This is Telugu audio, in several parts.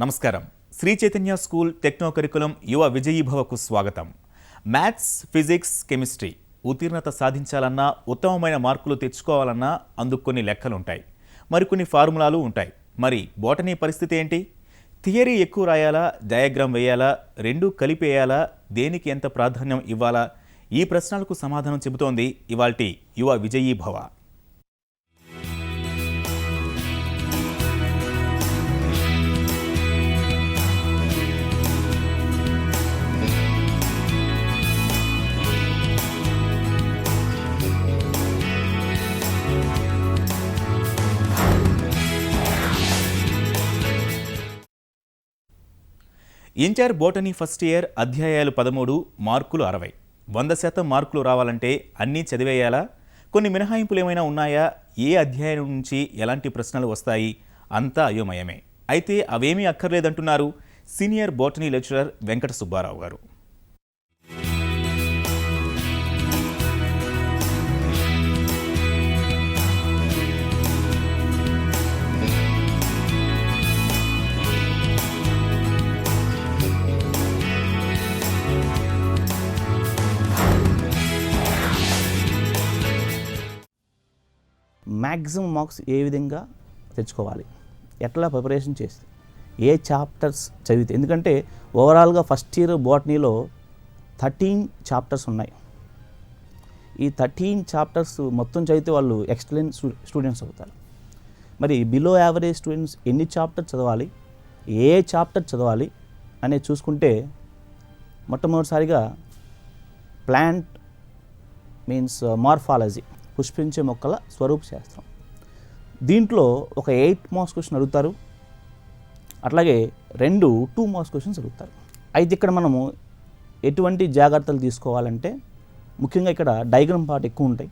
నమస్కారం. Sri Chaitanya school techno curriculum యువ విజయీభవకు స్వాగతం. మ్యాథ్స్, ఫిజిక్స్, కెమిస్ట్రీ ఉత్తీర్ణత సాధించాలన్నా, ఉత్తమమైన మార్కులు తెచ్చుకోవాలన్నా అందుకు కొన్ని లెక్కలుంటాయి, మరికొన్ని ఫార్ములాలు ఉంటాయి. మరి బోటనీ పరిస్థితి ఏంటి? థియరీ ఎక్కువ రాయాలా, డయాగ్రామ్ వేయాలా, రెండూ కలిపేయాలా, దేనికి ఎంత ప్రాధాన్యం ఇవ్వాలా? ఈ ప్రశ్నలకు సమాధానం చెబుతోంది ఇవాల్టి యువ విజయీభవ. ఇంటర్ బోటనీ ఫస్ట్ ఇయర్ అధ్యాయాలు 13, మార్కులు 60. 100% మార్కులు రావాలంటే అన్నీ చదివేయాలా? కొన్ని మినహాయింపులు ఏమైనా ఉన్నాయా? ఏ అధ్యాయం నుంచి ఎలాంటి ప్రశ్నలు వస్తాయి? అంతా అయోమయమే. అయితే అవేమీ అక్కర్లేదంటున్నారు senior botany lecturer Venkata Subbarao garu. Maximum marks ఏ విధంగా తెచ్చుకోవాలి, ఎట్లా ప్రిపరేషన్ చేస్తే, ఏ చాప్టర్స్ చదివితే, ఎందుకంటే ఓవరాల్గా ఫస్ట్ ఇయర్ బోటనీలో 13 చాప్టర్స్ ఉన్నాయి. ఈ 13 చాప్టర్స్ మొత్తం చదివితే వాళ్ళు ఎక్సలెంట్ స్టూడెంట్స్ అవుతారు. మరి బిలో యావరేజ్ స్టూడెంట్స్ ఎన్ని చాప్టర్ చదవాలి, ఏ చాప్టర్ చదవాలి అనేది చూసుకుంటే, మొట్టమొదటిసారిగా ప్లాంట్ మీన్స్ మార్ఫాలజీ, పుష్పించే మొక్కల స్వరూప శాస్త్రం. దీంట్లో ఒక 8 మార్క్స్ క్వశ్చన్ అడుగుతారు, అట్లాగే 2 మార్క్స్ క్వశ్చన్స్ అడుగుతారు. అయితే ఇక్కడ మనము ఎటువంటి జాగ్రత్తలు తీసుకోవాలంటే, ముఖ్యంగా ఇక్కడ డయాగ్రామ్ పార్ట్ ఎక్కువ ఉంటాయి,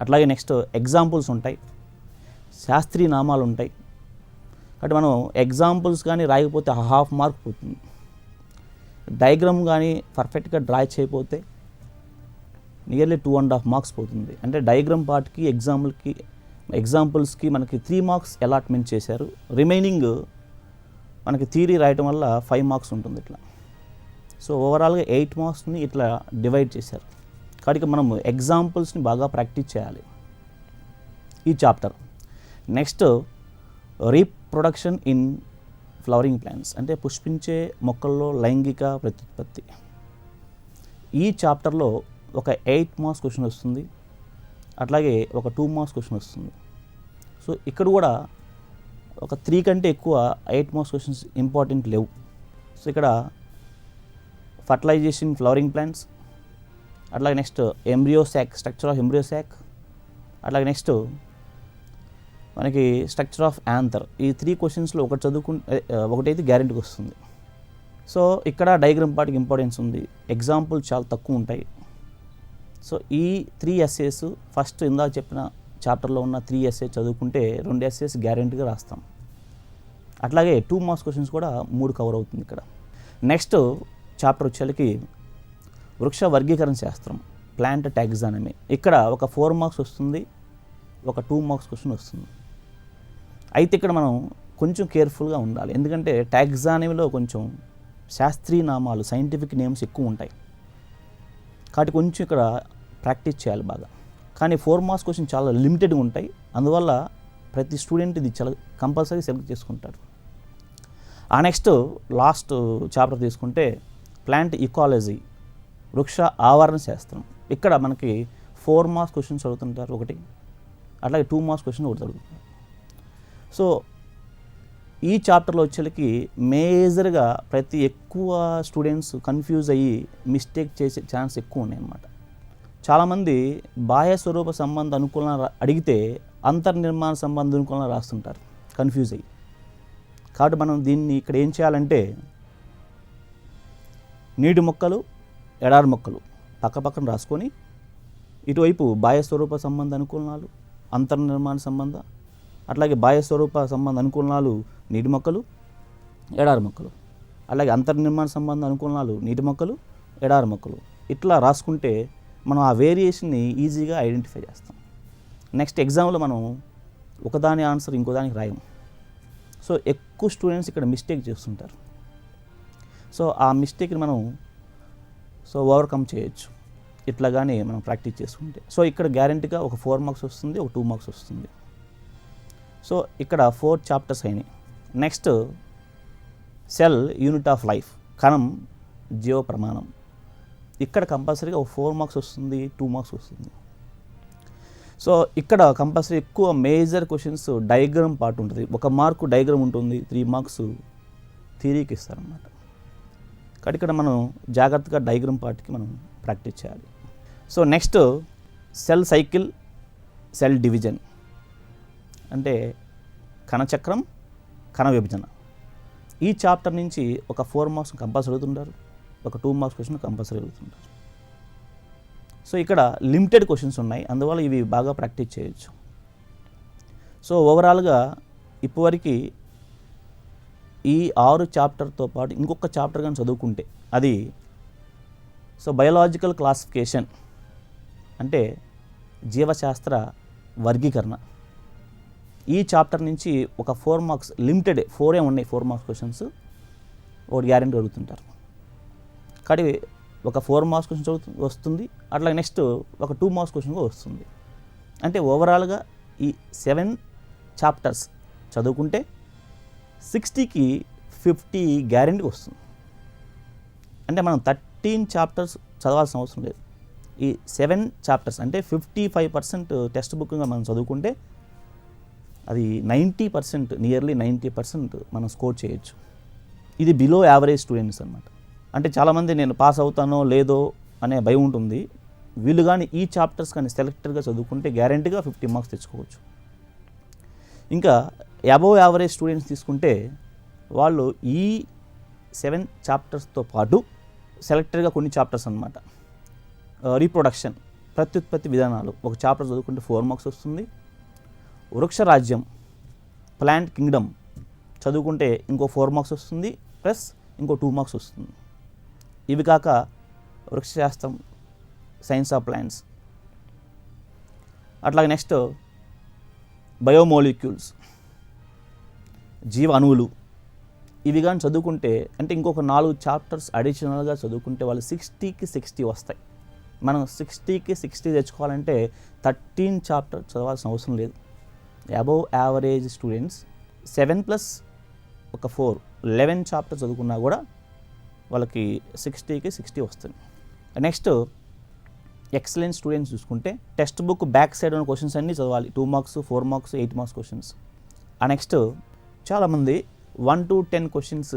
అట్లాగే నెక్స్ట్ ఎగ్జాంపుల్స్ ఉంటాయి, శాస్త్రీయ నామాలు ఉంటాయి. కాబట్టి మనం ఎగ్జాంపుల్స్ కానీ రాయకపోతే 1/2 మార్క్ పోతుంది. డయాగ్రామ్ కానీ పర్ఫెక్ట్గా డ్రా చేయకపోతే నియర్లీ 2.5 మార్క్స్ పోతుంది. అంటే డయాగ్రామ్ పార్ట్కి, ఎగ్జాంపుల్స్కి మనకి 3 మార్క్స్ అలాట్మెంట్ చేశారు. రిమైనింగ్ మనకి థియరీ రాయటం వల్ల 5 మార్క్స్ ఉంటుంది ఇట్లా. సో ఓవరాల్గా 8 మార్క్స్ని ఇట్లా డివైడ్ చేశారు. కాబట్టి మనం ఎగ్జాంపుల్స్ని బాగా ప్రాక్టీస్ చేయాలి ఈ chapter. Next reproduction in flowering plants, అంటే పుష్పించే మొక్కల్లో లైంగిక ప్రత్యుత్పత్తి. ఈ చాప్టర్లో ఒక 8 మార్క్స్ క్వశ్చన్ వస్తుంది, అట్లాగే ఒక 2 మార్క్స్ క్వశ్చన్ వస్తుంది. సో ఇక్కడ కూడా ఒక 3 కంటే ఎక్కువ 8 మార్క్స్ క్వశ్చన్స్ ఇంపార్టెంట్ లేవు. సో ఇక్కడ ఫర్టిలైజేషన్ ఫ్లవరింగ్ ప్లాంట్స్, అట్లాగే next embryo sac, structure of embryo sac, అట్లాగే నెక్స్ట్ మనకి స్ట్రక్చర్ ఆఫ్ యాంథర్. ఈ 3 క్వశ్చన్స్లో ఒకటైతే గ్యారెంటీకి వస్తుంది. సో ఇక్కడ డయాగ్రామ్ పార్ట్కి ఇంపార్టెన్స్ ఉంది, ఎగ్జాంపుల్ చాలా తక్కువ ఉంటాయి. సో ఈ 3 ఎస్సేస్ ఫస్ట్ ఇందాక చెప్పిన చాప్టర్లో ఉన్న 3 ఎస్సేస్ చదువుకుంటే 2 ఎస్సేస్ గ్యారెంటీగా రాస్తాం. అట్లాగే 2 మార్క్స్ క్వశ్చన్స్ కూడా 3 కవర్ అవుతుంది ఇక్కడ. నెక్స్ట్ చాప్టర్ వచ్చేసరికి వృక్ష వర్గీకరణ శాస్త్రం, ప్లాంట్ టాక్సానమీ. ఇక్కడ ఒక 4 మార్క్స్ వస్తుంది, ఒక 2 మార్క్స్ క్వశ్చన్ వస్తుంది. అయితే ఇక్కడ మనం కొంచెం కేర్ఫుల్గా ఉండాలి, ఎందుకంటే టాక్సానమీలో కొంచెం శాస్త్రీయ నామాలు, సైంటిఫిక్ నేమ్స్ ఎక్కువ ఉంటాయి. కాబట్టి కొంచెం ఇక్కడ ప్రాక్టీస్ చేయాలి బాగా. కానీ 4 మార్క్స్ క్వశ్చన్ చాలా లిమిటెడ్గా ఉంటాయి, అందువల్ల ప్రతి స్టూడెంట్ ఇది చాలా కంపల్సరీ సెలెక్ట్ చేసుకుంటారు. ఆ నెక్స్ట్ లాస్ట్ చాప్టర్ తీసుకుంటే ప్లాంట్ ఇకాలజీ, వృక్ష ఆవరణ శాస్త్రం. ఇక్కడ మనకి 4 మార్క్స్ క్వశ్చన్స్ అడుగుతుంటారు ఒకటి, అట్లాగే 2 మార్క్స్ క్వశ్చన్ ఒకటి అడుగుతుంటారు. సో ఈ చాప్టర్లో వచ్చేసరికి మేజర్గా ఎక్కువ స్టూడెంట్స్ కన్ఫ్యూజ్ అయ్యి మిస్టేక్ చేసే ఛాన్స్ ఎక్కువ ఉన్నాయి అన్నమాట. చాలామంది బాహ్య స్వరూప సంబంధ అనుకూలన అడిగితే అంతర్నిర్మాణ సంబంధ అనుకూలన రాస్తుంటారు కన్ఫ్యూజ్ అయ్యి. కాబట్టి మనం దీన్ని ఇక్కడ ఏం చేయాలంటే, నీటి మొక్కలు, ఎడారి మొక్కలు పక్కపక్కన రాసుకొని, ఇటువైపు బాహ్య స్వరూప సంబంధ అనుకూలనాలు, అంతర్నిర్మాణ సంబంధ, అట్లాగే బాహ్య స్వరూప సంబంధ అనుకూలనాలు నీటి మొక్కలు, ఎడారి మొక్కలు, అలాగే అంతర్నిర్మాణ సంబంధ అనుకూలనాలు నీటి మొక్కలు, ఎడారి మొక్కలు, ఇట్లా రాసుకుంటే మనం ఆ వేరియేషన్ని ఈజీగా ఐడెంటిఫై చేస్తాం. నెక్స్ట్ ఎగ్జామ్లో మనం ఒకదాని ఆన్సర్ ఇంకో దానికి రాయము. సో ఎక్కువ స్టూడెంట్స్ ఇక్కడ మిస్టేక్ చేస్తుంటారు. సో ఆ మిస్టేక్ని మనం ఓవర్కమ్ చేయొచ్చు ఇట్లా కానీ మనం ప్రాక్టీస్ చేసుకుంటే. సో ఇక్కడ గ్యారెంటీగా ఒక 4 మార్క్స్ వస్తుంది, ఒక 2 మార్క్స్ వస్తుంది. సో ఇక్కడ 4 చాప్టర్స్ అయినాయి. Next cell unit of life, కణం జీవ ప్రమాణం. ఇక్కడ కంపల్సరీగా ఒక 4 మార్క్స్ వస్తుంది, 2 మార్క్స్ వస్తుంది. సో ఇక్కడ కంపల్సరీ ఎక్కువ మేజర్ క్వశ్చన్స్ డయాగ్రామ్ పార్ట్ ఉంటుంది. 1 మార్కు డయాగ్రామ్ ఉంటుంది, 3 మార్క్స్ థియరీకి ఇస్తారన్నమాట. కాబట్టి ఇక్కడ మనం జాగ్రత్తగా డయాగ్రామ్ పార్ట్కి మనం ప్రాక్టీస్ చేయాలి. So next cell cycle, cell division అంటే కణచక్రం, కణ విభజన. ఈ చాప్టర్ నుంచి ఒక 4 మార్క్స్ కంపల్సరీ అడుగుతుంటారు, ఒక 2 మార్క్స్ క్వశ్చన్ కంపల్సరీ అడుగుతుంటారు. సో ఇక్కడ లిమిటెడ్ క్వశ్చన్స్ ఉన్నాయి, అందువల్ల ఇవి బాగా ప్రాక్టీస్ చేయొచ్చు. సో ఓవరాల్గా ఇప్పటివరకు ఈ 6 చాప్టర్తో పాటు ఇంకొక చాప్టర్ కానీ చదువుకుంటే అది బయోలాజికల్ క్లాసిఫికేషన్ అంటే జీవశాస్త్ర వర్గీకరణ. ఈ చాప్టర్ నుంచి ఒక 4 మార్క్స్ లిమిటెడ్ 4 ఉన్నాయి, 4 మార్క్స్ క్వశ్చన్స్ ఒకటి గ్యారెంటీ అడుగుతుంటారు. కాబట్టి ఒక 4 మార్క్స్ క్వశ్చన్ వస్తుంది, అట్లా నెక్స్ట్ ఒక 2 మార్క్స్ క్వశ్చన్ కూడా వస్తుంది. అంటే ఓవరాల్గా ఈ 7 చాప్టర్స్ చదువుకుంటే 60కి 50 గ్యారెంటీ వస్తుంది. అంటే మనం 13 చాప్టర్స్ చదవాల్సిన అవసరం లేదు. ఈ 7 చాప్టర్స్ అంటే 55% టెక్స్ట్ బుక్గా మనం చదువుకుంటే అది 90%, నియర్లీ 90% మనం స్కోర్ చేయొచ్చు. ఇది బిలో యావరేజ్ స్టూడెంట్స్ అన్నమాట. అంటే చాలామంది నేను పాస్ అవుతానో లేదో అనే భయం ఉంటుంది. వీళ్ళు కానీ ఈ చాప్టర్స్ కానీ సెలెక్టెడ్గా చదువుకుంటే గ్యారెంటీగా 50 మార్క్స్ తెచ్చుకోవచ్చు. ఇంకా అబోవ్ యావరేజ్ స్టూడెంట్స్ తీసుకుంటే వాళ్ళు ఈ 7 చాప్టర్స్తో పాటు సెలెక్టెడ్గా కొన్ని చాప్టర్స్ అన్నమాట. రీప్రొడక్షన్, ప్రత్యుత్పత్తి విధానాలు ఒక చాప్టర్ చదువుకుంటే 4 మార్క్స్ వస్తుంది. వృక్షరాజ్యం, ప్లాంట్ కింగ్డమ్ చదువుకుంటే ఇంకో 4 మార్క్స్ వస్తుంది, ప్లస్ ఇంకో 2 మార్క్స్ వస్తుంది. ఇవి కాక వృక్షశాస్త్రం, సైన్స్ ఆఫ్ ప్లాంట్స్, అట్లాగే నెక్స్ట్ బయోమోలిక్యూల్స్, జీవ అణువులు, ఇవి కానీ చదువుకుంటే అంటే ఇంకొక 4 చాప్టర్స్ అడిషనల్గా చదువుకుంటే వాళ్ళు 60కి 60 వస్తాయి. మనం 60కి 60 తెచ్చుకోవాలంటే 13 చాప్టర్ చదవాల్సిన అవసరం లేదు. అబోవ్ యావరేజ్ స్టూడెంట్స్ 7 ప్లస్ ఒక 4 11 చాప్టర్ చదువుకున్నా కూడా వాళ్ళకి 60కి 60 వస్తుంది. నెక్స్ట్ ఎక్సలెంట్ స్టూడెంట్స్ చూసుకుంటే టెక్స్ట్ బుక్ బ్యాక్ సైడ్ ఉన్న క్వశ్చన్స్ అన్నీ చదవాలి. 2 మార్క్స్, 4 మార్క్స్, 8 మార్క్స్ క్వశ్చన్స్. ఆ నెక్స్ట్ చాలామంది 1 to 10 క్వశ్చన్స్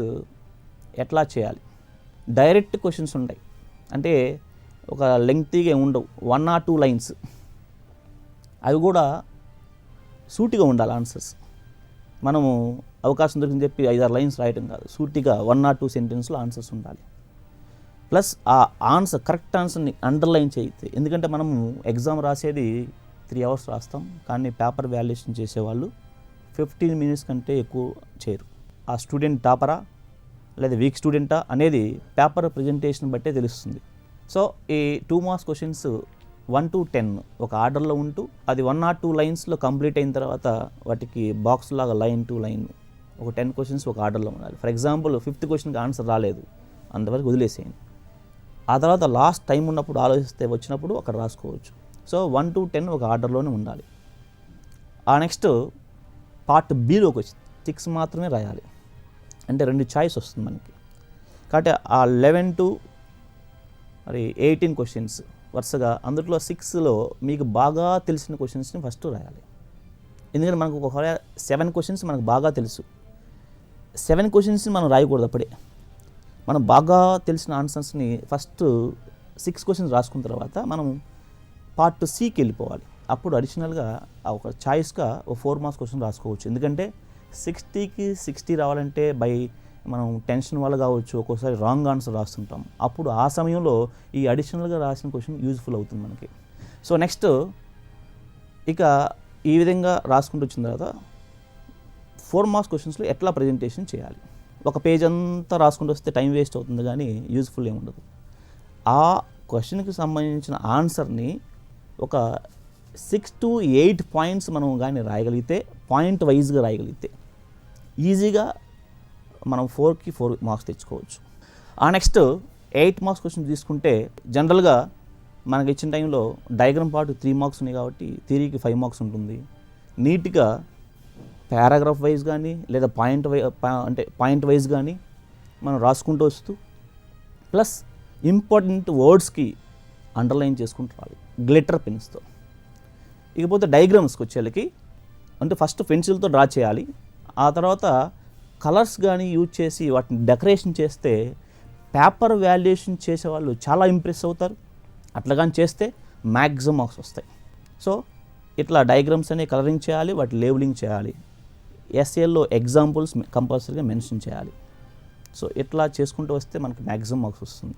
ఎట్లా చేయాలి, డైరెక్ట్ క్వశ్చన్స్ ఉంటాయి. అంటే ఒక లెంగ్తీగా ఉండవు, 1 or 2 లైన్స్. అవి కూడా సూటిగా ఉండాలి ఆన్సర్స్. మనము అవకాశం దొరికిందని చెప్పి 5-6 లైన్స్ రాయటం కాదు, సూటిగా 1 or 2 సెంటెన్స్లో ఆన్సర్స్ ఉండాలి. ప్లస్ ఆ ఆన్సర్ కరెక్ట్ ఆన్సర్ని అండర్లైన్ చేయితే, ఎందుకంటే మనము ఎగ్జామ్ రాసేది 3 hours రాస్తాం, కానీ పేపర్ వాల్యుయేషన్ చేసేవాళ్ళు 15 minutes కంటే ఎక్కువ చేయరు. ఆ స్టూడెంట్ టాపరా లేదా వీక్ స్టూడెంటా అనేది పేపర్ ప్రజెంటేషన్ బట్టే తెలుస్తుంది. సో ఈ 2 మార్క్స్ క్వశ్చన్స్ 1 to 10 ఒక ఆర్డర్లో ఉంటూ అది 1 or 2 లైన్స్లో కంప్లీట్ అయిన తర్వాత వాటికి బాక్స్ లాగా లైన్ టు లైన్ ఒక 10 క్వశ్చన్స్ ఒక ఆర్డర్లో ఉండాలి. ఫర్ ఎగ్జాంపుల్ 5th క్వశ్చన్కి ఆన్సర్ రాలేదు, అంతవరకు వదిలేసేయండి. ఆ తర్వాత లాస్ట్ టైం ఉన్నప్పుడు ఆలోచిస్తే వచ్చినప్పుడు అక్కడ రాసుకోవచ్చు. సో 1 to 10 ఒక ఆర్డర్లోనే ఉండాలి. ఆ నెక్స్ట్ పార్ట్ బిలోకి వచ్చి 6 మాత్రమే రాయాలి. అంటే 2 చాయిస్ వస్తుంది మనకి. కాబట్టి ఆ 11 to 18 క్వశ్చన్స్ వరుసగా, అందులో 6లో మీకు బాగా తెలిసిన క్వశ్చన్స్ని ఫస్ట్ రాయాలి. ఎందుకంటే మనకు ఒక 7 క్వశ్చన్స్ మనకు బాగా తెలుసు. 7 క్వశ్చన్స్ని మనం రాయకూడదు అప్పుడే. మనం బాగా తెలిసిన ఆన్సర్స్ని ఫస్ట్ 6 క్వశ్చన్స్ రాసుకున్న తర్వాత మనం పార్ట్ సికి వెళ్ళిపోవాలి. అప్పుడు అడిషనల్గా ఒక చాయిస్గా ఒక 4 మార్క్స్ క్వశ్చన్ రాసుకోవచ్చు. ఎందుకంటే 60కి 60 రావాలంటే మనం టెన్షన్ వల్ల కావచ్చు, ఒక్కోసారి రాంగ్ ఆన్సర్ రాస్తుంటాం. అప్పుడు ఆ సమయంలో ఈ అడిషనల్గా రాసిన క్వశ్చన్ యూజ్ఫుల్ అవుతుంది మనకి. సో నెక్స్ట్ ఇక ఈ విధంగా రాసుకుంటూ వచ్చిన తర్వాత 4 మార్క్స్ క్వశ్చన్స్లో ఎట్లా ప్రజెంటేషన్ చేయాలి. ఒక పేజ్ అంతా రాసుకుంటూ వస్తే టైం వేస్ట్ అవుతుంది, కానీ యూజ్ఫుల్ ఏమి ఉండదు. ఆ క్వశ్చన్కి సంబంధించిన ఆన్సర్ని ఒక 6 to 8 పాయింట్స్ మనం కానీ రాయగలిగితే, పాయింట్ వైజ్గా రాయగలిగితే ఈజీగా మనం 4కి 4 మార్క్స్ తెచ్చుకోవచ్చు. ఆ నెక్స్ట్ 8 మార్క్స్ క్వశ్చన్ తీసుకుంటే జనరల్గా మనకి ఇచ్చిన టైంలో డయాగ్రామ్ పార్ట్ 3 మార్క్స్ ఉన్నాయి కాబట్టి థియరీకి 5 మార్క్స్ ఉంటుంది. నీట్గా పారాగ్రాఫ్ వైజ్ కానీ లేదా పాయింట్ వైజ్ కానీ మనం రాసుకుంటూ వస్తూ ప్లస్ ఇంపార్టెంట్ వర్డ్స్కి అండర్లైన్ చేసుకుంటూ రావాలి గ్లిటర్ పెన్స్తో. ఇకపోతే డయాగ్రామ్స్కి వచ్చేళ్ళకి అంటే ఫస్ట్ పెన్సిల్తో డ్రా చేయాలి. ఆ తర్వాత కలర్స్ కానీ యూజ్ చేసి వాటిని డెకరేషన్ చేస్తే పేపర్ వాల్యుయేషన్ చేసే వాళ్ళు చాలా ఇంప్రెస్ అవుతారు. అట్లా కానీ చేస్తే మ్యాక్సిమం మార్క్స్ వస్తాయి. సో ఇట్లా డయాగ్రామ్స్ అనేవి కలరింగ్ చేయాలి, వాటి లేబులింగ్ చేయాలి, ఎస్ఏల్లో ఎగ్జాంపుల్స్ కంపల్సరీగా మెన్షన్ చేయాలి. సో ఇట్లా చేసుకుంటూ వస్తే మనకి మ్యాక్సిమం మార్క్స్ వస్తుంది.